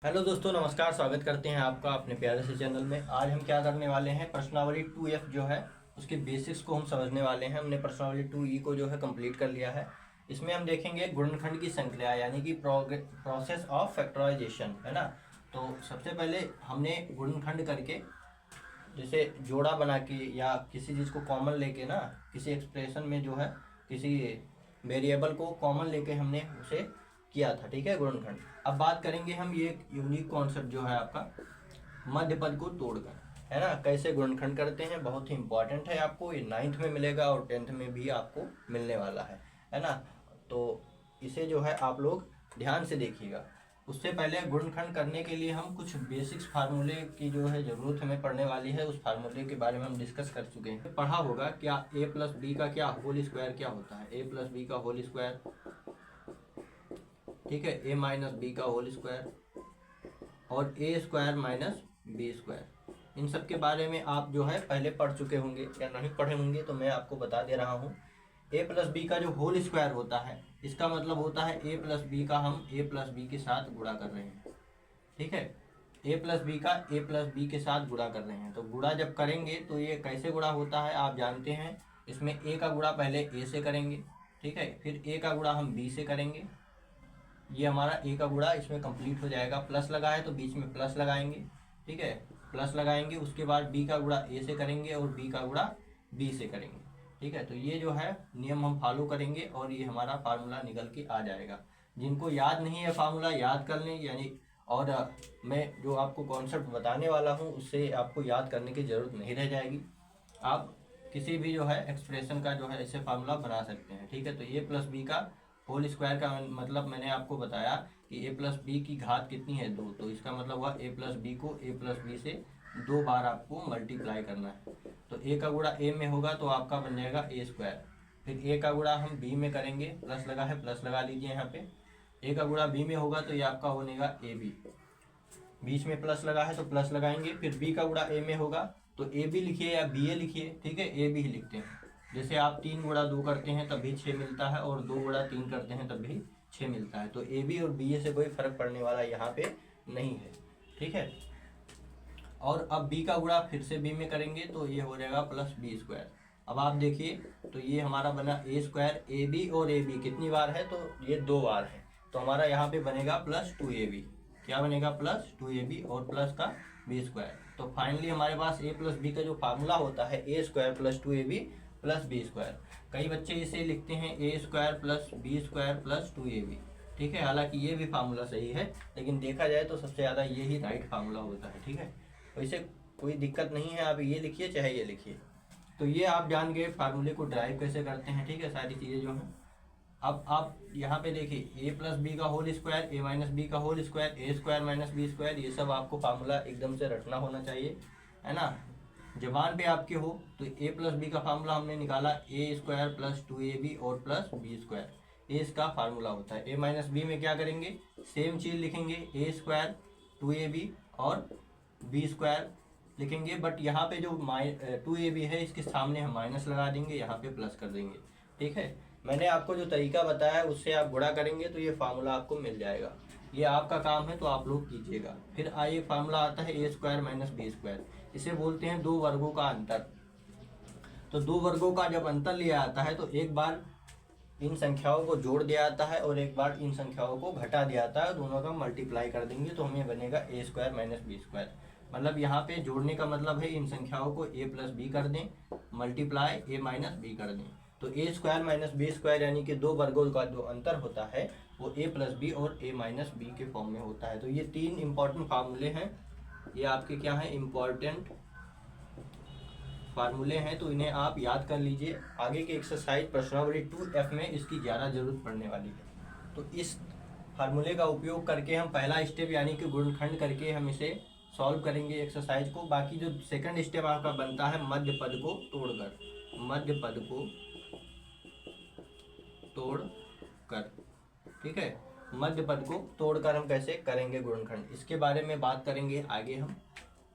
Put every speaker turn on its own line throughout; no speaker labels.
Hello दोस्तों, नमस्कार। स्वागत करते हैं आपका अपने प्यारे से चैनल में। आज हम क्या करने वाले हैं, प्रश्नावली 2F जो है उसके बेसिक्स को हम समझने वाले हैं। हमने प्रश्नावली 2E को जो है कंप्लीट कर लिया है। इसमें हम देखेंगे गुणनखंड की संक्रिया यानी कि प्रोसेस ऑफ फैक्टराइजेशन, है ना। तो सबसे पहले हमने गुणनखंड करके, जैसे जोड़ा बना के या किसी चीज़ को कॉमन लेके ना, किसी एक्सप्रेशन में जो है किसी वेरिएबल को कॉमन लेके हमने उसे किया था, ठीक है, गुणनखंड। अब बात करेंगे हम ये एक यूनिक कॉन्सेप्ट जो है आपका मध्य पद को तोड़कर, है ना, कैसे गुणनखंड करते हैं। बहुत ही इंपॉर्टेंट है, आपको ये 9th में मिलेगा और 10th में भी आपको मिलने वाला है ना। तो इसे जो है आप लोग ध्यान से देखिएगा। उससे पहले गुणनखंड करने के लिए हम कुछ बेसिक्स फार्मूले की जो है ज़रूरत हमें पड़ने वाली है। उस फार्मूले के बारे में हम डिस्कस कर चुके हैं, पढ़ा होगा। क्या a प्लस बी का क्या होल स्क्वायर क्या होता है, a प्लस बी का होल स्क्वायर, ठीक है, a माइनस बी का होल स्क्वायर और a square minus b square. इन सब के बारे में आप जो है पहले पढ़ चुके होंगे या नहीं पढ़े होंगे, तो मैं आपको बता दे रहा हूँ। a प्लस बी का जो होल स्क्वायर होता है, इसका मतलब होता है a प्लस बी का हम a प्लस बी के साथ गुणा कर रहे हैं, ठीक है। a प्लस बी का a प्लस बी के साथ गुणा कर रहे हैं। तो गुणा जब करेंगे तो ये कैसे गुणा होता है आप जानते हैं। इसमें a का गुणा पहले a से करेंगे, ठीक है, फिर a का गुणा हम b से करेंगे। ये हमारा a का गुणा इसमें कंप्लीट हो जाएगा। प्लस लगा है तो बीच में प्लस लगाएंगे, ठीक है, प्लस लगाएंगे। उसके बाद b का गुणा a से करेंगे और b का गुणा b से करेंगे, ठीक है। तो ये जो है नियम हम फॉलो करेंगे और ये हमारा फार्मूला निकल के आ जाएगा। जिनको याद नहीं है फार्मूला याद कर लें, यानी और मैं जो आपको कॉन्सेप्ट बताने वाला हूँ उससे आपको याद करने की ज़रूरत नहीं रह जाएगी। आप किसी भी जो है एक्सप्रेशन का जो है ऐसे फार्मूला बना सकते हैं, ठीक है। तो ए प्लस बी का होल स्क्वायर का मतलब मैंने आपको बताया कि ए प्लस बी की घात कितनी है, 2। तो इसका मतलब हुआ ए प्लस बी को ए प्लस बी से 2 बार आपको मल्टीप्लाई करना है। तो ए का गुणा ए में होगा तो आपका बन जाएगा ए स्क्वायर। फिर ए का गुणा हम बी में करेंगे, प्लस लगा है प्लस लगा लीजिए यहाँ पे। ए का गुणा बी में होगा तो ये आपका बनेगा ए बी, बीच में प्लस लगा है तो प्लस लगाएंगे। फिर बी का गुणा ए में होगा तो ए बी लिखिए या बी ए लिखिए, ठीक है, ए बी ही लिखते हैं। जैसे आप 3 गुणा 2 करते हैं तब भी 6 मिलता है और 2 गुणा 3 करते हैं तब भी 6 मिलता है। तो ए बी और बी ए से कोई फर्क पड़ने वाला यहाँ पे नहीं है, ठीक है। और अब b का गुणा फिर से b में करेंगे तो ये हो जाएगा प्लस बी स्क्वायर। अब आप देखिए तो ये हमारा बना ए स्क्वायर। ए बी और ए बी कितनी बार है, तो ये 2 बार है। तो हमारा यहाँ पे बनेगा प्लस 2ab। क्या बनेगा, प्लस 2ab और प्लस का बी स्क्वायर। तो फाइनली हमारे पास a प्लस बी का जो फार्मूला होता है a square plus 2ab plus b square. कई बच्चे इसे लिखते हैं a square plus b square plus 2ab, ठीक है। हालांकि ये भी फार्मूला सही है, लेकिन देखा जाए तो सबसे ज़्यादा ये ही राइट फार्मूला होता है, ठीक है। वैसे कोई दिक्कत नहीं है, आप ये लिखिए चाहे ये लिखिए। तो ये आप जान गए फार्मूले को ड्राइव कैसे करते हैं, ठीक है, सारी चीज़ें जो हैं। अब आप यहाँ पे देखिए ए प्लस बी का होल स्क्वायर, ए माइनस बी का होल स्क्वायर, ए स्क्वायर माइनस बी स्क्वायर, ये सब आपको फार्मूला एकदम से रटना होना चाहिए, है ना। जबान पे आपके हो तो ए प्लस बी का फार्मूला हमने निकाला ए स्क्वायर प्लस 2ab और प्लस बी स्क्वायर, ए इसका फार्मूला होता है। ए माइनस बी में क्या करेंगे, सेम चीज़ लिखेंगे, ए स्क्वायर 2ab और बी स्क्वायर लिखेंगे। बट यहाँ पे जो 2ab है इसके सामने हम माइनस लगा देंगे, यहाँ पे प्लस कर देंगे, ठीक है। मैंने आपको जो तरीका बताया उससे आप गुणा करेंगे तो ये फार्मूला आपको मिल जाएगा। ये आपका काम है तो आप लोग कीजिएगा। फिर आइए फार्मूला आता है a square minus b square. इसे बोलते हैं दो वर्गों का अंतर। तो दो वर्गों का जब अंतर लिया आता है तो एक बार इन संख्याओं को जोड़ दिया जाता है और एक बार इन संख्याओं को घटा दिया जाता है। दोनों का मल्टीप्लाई कर देंगे तो हमें बनेगा ए स्क्वायर माइनस बी स्क्वायर। मतलब यहाँ पे जोड़ने का मतलब है इन संख्याओं को ए प्लस बी कर दें, मल्टीप्लाई ए माइनस बी कर दें। तो ए स्क्वायर माइनस बी स्क्वायर यानी कि दो वर्गों का जो अंतर होता है वो ए प्लस बी और ए माइनस बी के फॉर्म में होता है। तो ये 3 इंपॉर्टेंट फार्मूले हैं, ये आपके क्या हैं, इंपॉर्टेंट फार्मूले हैं। तो इन्हें आप याद कर लीजिए। आगे की एक्सरसाइज प्रश्नावली 2F में इसकी ज़्यादा जरूरत पड़ने वाली है। तो इस फार्मूले का उपयोग करके हम पहला स्टेप यानी कि गुणनखंड करके हम इसे सॉल्व करेंगे एक्सरसाइज को। बाकी जो सेकंड स्टेप आपका बनता है मध्य पद को तोड़कर, मध्य पद को तोड़कर, ठीक है, मध्य पद को तोड़कर हम कैसे करेंगे गुणनखंड, इसके बारे में बात करेंगे आगे। हम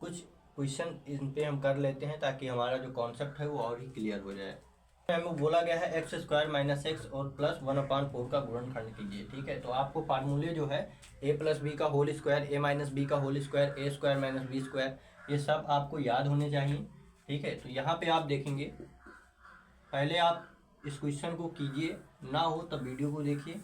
कुछ क्वेश्चन इन पे हम कर लेते हैं ताकि हमारा जो कॉन्सेप्ट है वो और ही क्लियर हो जाए। हमें बोला गया है एक्स स्क्वायर माइनस एक्स और प्लस 1/4 का गुणनखंड कीजिए। ठीक है, तो आपको फार्मूले जो है ए प्लस बी का होल स्क्वायर, ए माइनस बी का होल स्क्वायर, ए स्क्वायर माइनस बी स्क्वायर, ये सब आपको याद होने चाहिए। ठीक है, तो यहाँ पे आप देखेंगे, पहले आप इस क्वेश्चन को कीजिए, ना हो तब वीडियो को देखिए।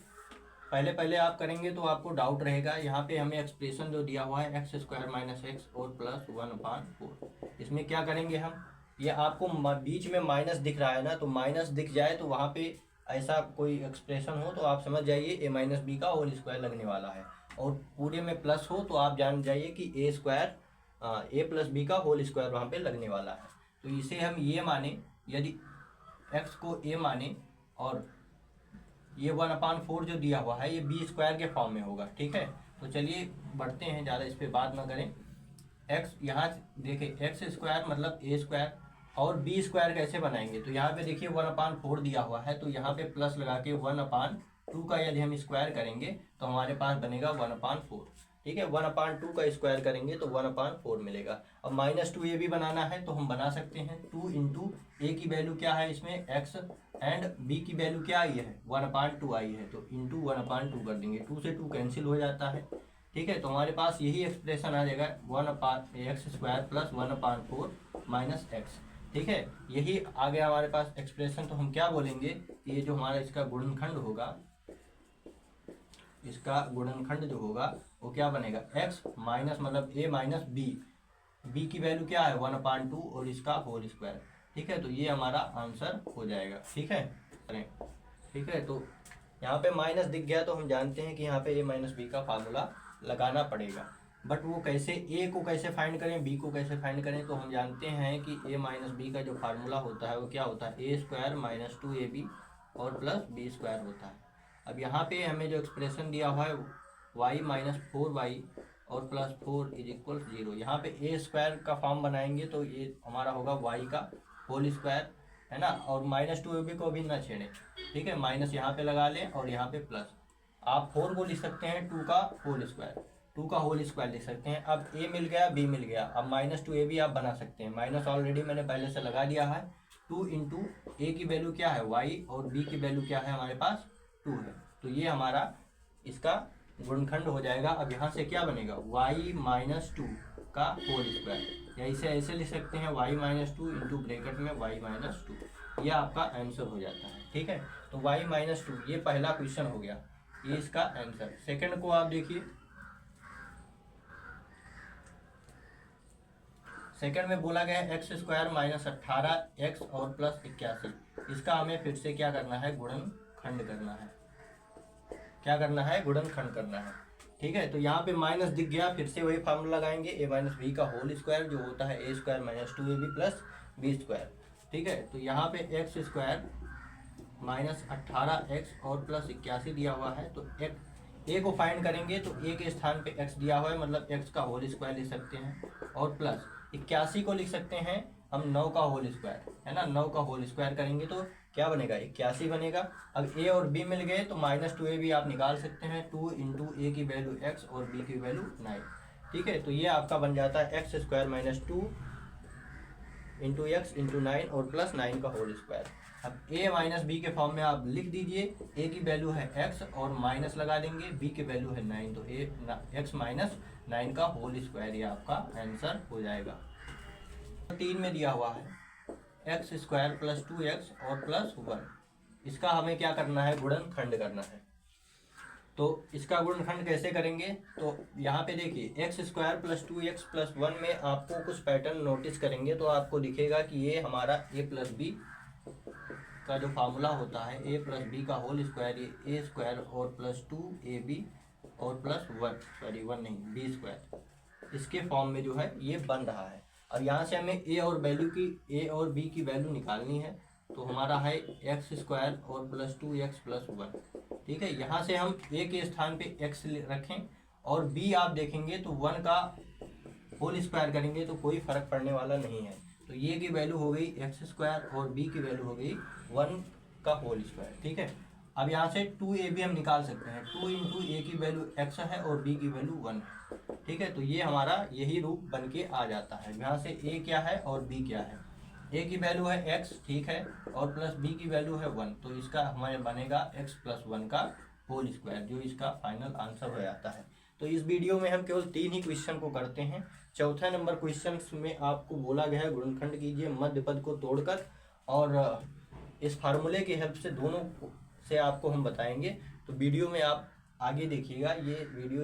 पहले आप करेंगे तो आपको डाउट रहेगा। यहाँ पे हमें एक्सप्रेशन जो दिया हुआ है एक्स स्क्वायर माइनस एक्स और प्लस 1/4, इसमें क्या करेंगे हम, ये आपको बीच में माइनस दिख रहा है ना, तो माइनस दिख जाए तो वहाँ पे ऐसा कोई एक्सप्रेशन हो तो आप समझ जाइए ए माइनस बी का होल स्क्वायर लगने वाला है, और पूरे में प्लस हो तो आप जान जाइए कि ए स्क्वायर ए प्लस बी का होल स्क्वायर वहाँ पे लगने वाला है। तो इसे हम ये माने, यदि एक्स को ए माने और ये 1/4 जो दिया हुआ है ये बी स्क्वायर के फॉर्म में होगा। ठीक है, तो चलिए बढ़ते हैं, ज़्यादा इस पर बात ना करें। एक्स यहाँ देखिए, एक्स स्क्वायर मतलब ए स्क्वायर, और बी स्क्वायर कैसे बनाएंगे, तो यहाँ पे देखिए 1/4 दिया हुआ है, तो यहाँ पे प्लस लगा के 1/2 का यदि हम स्क्वायर करेंगे तो हमारे पास बनेगा 1/4। ठीक है, 1/2 का स्क्वायर करेंगे तो 1/4 मिलेगा। अब -2 ये भी बनाना है तो हम बना सकते हैं। 2 इंटू ए की वैल्यू क्या है इसमें एक्स, एंड बी की वैल्यू क्या आई है 1/2 आई है, तो इंटू 1/2 कर देंगे, 2 से 2 कैंसिल हो जाता है। ठीक है, तो हमारे पास यही एक्सप्रेशन आ जाएगा 1/x square plus 1/4 minus x. ठीक है, यही आ गया हमारे पास एक्सप्रेशन। तो हम क्या बोलेंगे, ये जो हमारा इसका गुणनखंड होगा, इसका गुणनखंड जो होगा वो क्या बनेगा, x माइनस मतलब a माइनस बी की वैल्यू क्या है 1/2 और इसका होल स्क्वायर। ठीक है, तो ये हमारा आंसर हो जाएगा। ठीक है, ठीक है, तो यहाँ पे माइनस दिख गया तो हम जानते हैं कि यहाँ पे a माइनस बी का फार्मूला लगाना पड़ेगा। बट वो कैसे, a को कैसे फाइंड करें, b को कैसे फाइंड करें, तो हम जानते हैं कि a माइनस बी का जो फार्मूला होता है वो क्या होता है, ए स्क्वायर माइनस 2ab और प्लस बी स्क्वायर होता है। अब यहाँ पे हमें जो एक्सप्रेशन दिया हुआ है y माइनस 4y और प्लस 4 इज इक्वल 0, यहाँ पे ए स्क्वायर का फॉर्म बनाएंगे तो ये हमारा होगा y का होल स्क्वायर, है ना, और -2ab को भी ना छेड़ें। ठीक है, माइनस यहाँ पे लगा लें और यहाँ पे प्लस, आप 4 को लिख सकते हैं 2 का होल स्क्वायर, 2 का होल स्क्वायर लिख सकते हैं। अब a मिल गया, b मिल गया, अब -2ab आप बना सकते हैं, माइनस ऑलरेडी मैंने पहले से लगा दिया है। 2 इंटू ए की वैल्यू क्या है y और b की वैल्यू क्या है हमारे पास 2 है, तो ये हमारा इसका गुणनखंड हो जाएगा। अब यहाँ से क्या बनेगा, y माइनस 2 का होल स्क्वायर, या इसे ऐसे लिख सकते हैं y माइनस 2 इंटू ब्रैकेट में y माइनस 2, यह आपका आंसर हो जाता है। ठीक है, तो y माइनस 2 ये पहला क्वेश्चन हो गया, ये इसका आंसर। सेकंड को आप देखिए, सेकंड में बोला गया है एक्स स्क्वायर माइनस 18x और प्लस 81, इसका हमें फिर से क्या करना है, गुणनखंड करना है। क्या करना है, गुणनखंड करना है। ठीक है, तो यहाँ पे माइनस दिख गया, फिर से वही फार्मूला लगाएंगे, ए माइनस बी का होल स्क्वायर जो होता है a square minus 2ab plus b square. ठीक है, तो यहाँ पे एक्स स्क्वायर माइनस 18x और प्लस 81 दिया हुआ है, तो ए को फाइंड करेंगे तो ए के स्थान पे x दिया हुआ है, मतलब x का होल स्क्वायर लिख सकते हैं, और प्लस 81 को लिख सकते हैं हम 9 का होल स्क्वायर, है ना, 9 का होल स्क्वायर करेंगे तो क्या बनेगा, 81 बनेगा। अब a और b मिल गए तो -2ab आप निकाल सकते हैं, 2 इंटू ए की वैल्यू x और b की वैल्यू 9। ठीक है, तो ये आपका बन जाता है x square minus 2 into x into 9 और प्लस 9 का होल स्क्वायर। अब a माइनस बी के फॉर्म में आप लिख दीजिए, a की वैल्यू है x और माइनस लगा देंगे, b की वैल्यू है 9, तो x माइनस 9 का होल स्क्वायर, ये आपका आंसर हो जाएगा। 3 में दिया हुआ है एक्स स्क्वायर प्लस 2x और प्लस 1, इसका हमें क्या करना है, गुणनखंड करना है। तो इसका गुणनखंड कैसे करेंगे, तो यहाँ पे देखिए x square plus 2x plus 1 में आपको कुछ पैटर्न नोटिस करेंगे तो आपको दिखेगा कि ये हमारा a प्लस बी का जो फार्मूला होता है, a प्लस बी का होल स्क्वायर, ये a स्क्वायर और प्लस 2ab और प्लस 1 नहीं बी स्क्वायर, इसके फॉर्म में जो है ये बन रहा है। और यहाँ से हमें a और b की वैल्यू निकालनी है, तो हमारा है एक्स स्क्वायर और प्लस 2x प्लस 1। ठीक है, यहाँ से हम a के स्थान पे x रखें और b आप देखेंगे तो 1 का होल स्क्वायर करेंगे तो कोई फर्क पड़ने वाला नहीं है, तो ये की वैल्यू हो गई एक्स स्क्वायर और b की वैल्यू हो गई 1 का होल स्क्वायर। ठीक है, अब यहाँ से 2ab हम निकाल सकते हैं, 2 इंटू ए की वैल्यू x है और b की वैल्यू 1 है। ठीक है, तो ये हमारा यही रूप बन के आ जाता है। यहाँ से a क्या है और b क्या है, ए की वैल्यू है x, ठीक है, और प्लस बी की वैल्यू है 1, तो इसका हमारे बनेगा x प्लस 1 का होल स्क्वायर, जो इसका फाइनल आंसर हो जाता है। तो इस वीडियो में हम केवल 3 ही क्वेश्चन को करते हैं। चौथा नंबर क्वेश्चन में आपको बोला गया है गुणनखंड कीजिए मध्य पद को तोड़कर, और इस फार्मूले की हेल्प से दोनों से आपको हम बताएंगे। तो वीडियो में आप आगे देखिएगा, ये वीडियो